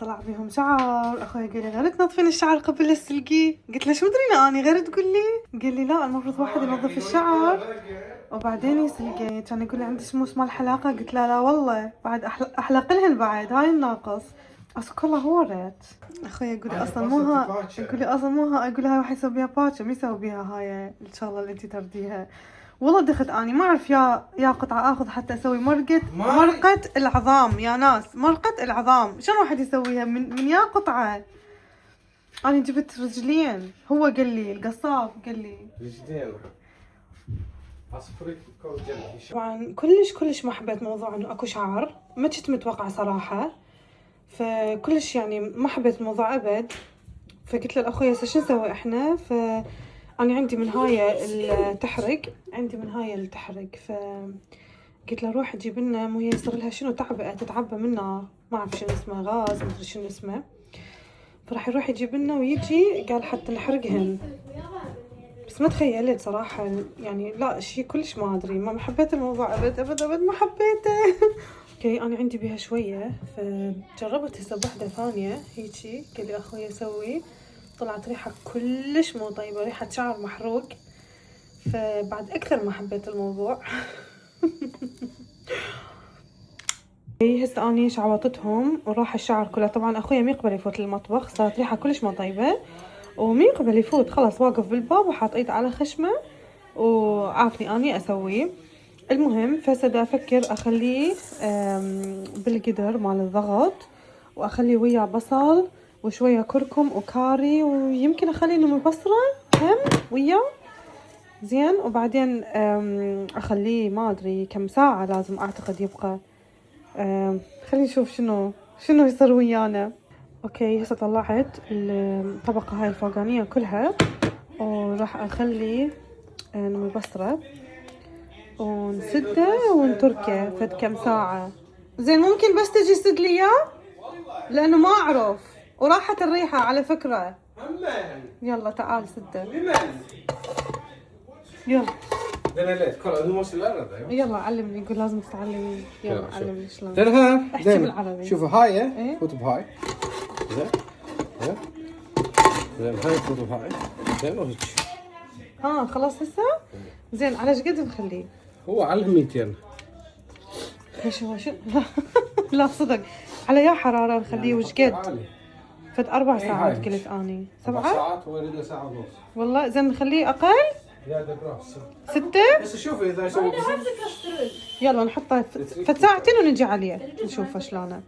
طلع بيهم شعر. اخوي قال لي غير تنظفين الشعر قبل لا تسلقيه. قلت له شو مدري اني غير تقول لي. قال لي لا المفروض واحد ينظف الشعر وبعدين يسلقيه. كان يقول لي عندك شموس مال حلاقه. قلت له لا والله بعد احلق لهن بعد هاي الناقص. اصلا والله هورت. اخوي يقول لي اصلا مو ها. يقول لي اصلا مو ها. اقول له هاي واحد يسوي بيها باتشا ما يسوي بيها هاي الشغله اللي انت ترديها. والله دخلت اني ما اعرف يا قطعه اخذ حتى اسوي مرقه العظام. يا ناس مرقه العظام شلون واحد يسويها من يا قطعه. انا جبت رجلين. هو قال لي القصاب قال لي رجلين عصفوري كوجل. طبعا كلش ما حبيت موضوع انه اكو شعر. ما كنت متوقعه صراحه. فكلش يعني ما حبيت الموضوع ابد. فقلت له لاخوي هسه شو نسوي احنا. انا عندي من هاي التحرق. قلت له روح جيب لنا مو هي يصير لها شنو تعبئه تتعبى منها ما اعرف شنو اسمه غاز ما ادري شنو اسمه. فراح يروح يجيب لنا ويجي قال حتى نحرقهن. بس ما تخيلت صراحه يعني لا شيء كلش ما ادري ما حبيت الموضوع ابد ما حبيته. اوكي انا عندي بيها شويه فجربت هسه بوحده ثانيه هيجي قال لي اخوي سوي. طلعت ريحه كلش مو طيبه ريحه شعر محروق. فبعد اكثر ما حبيت الموضوع. هسه اني شعوطتهم وراح الشعر كله. طبعا اخويا ما يقبل يفوت للمطبخ صارت ريحه كلش ما طيبه وما يقبل يفوت خلاص واقف بالباب وحاط ايده على خشمه وعافني اني اسويه. المهم فهسه افكر اخليه بالقدر مال الضغط واخليه وياه بصل وشويه كركم وكاري ويمكن اخليه انه بصره هم وياه زين. وبعدين اخليه ما ادري كم ساعه لازم اعتقد يبقى. خلينا نشوف شنو يصير ويانا. اوكي هسه طلعت الطبقه هاي الفوقانيه كلها وراح اخلي نمي بصره ونسده ونتركه فد كم ساعه. زين ممكن بس تجي سد لي اياه لانه ما اعرف وراحت الريحه على فكره. يلا تعال سده. يلا يلا علمني. يقول لازم تتعلمي. يلا علمني شلون احكي بالعربي. شوفوا هاي فوت بهاي زين هاي فوت بهاي زين وهيك. خلاص هسه زين. على ايش قد نخليه؟ هو على 200. شو لا صدق على يا حراره نخليه وش قد؟ فد 4 ساعات قلت اني 7 ساعات ولا ساعه ونص. والله زين نخليه اقل. يا دبره 6 بس شوفي اذا يسوي يلا نحطه فد ساعتين ونجي عليه نشوفه شلونه.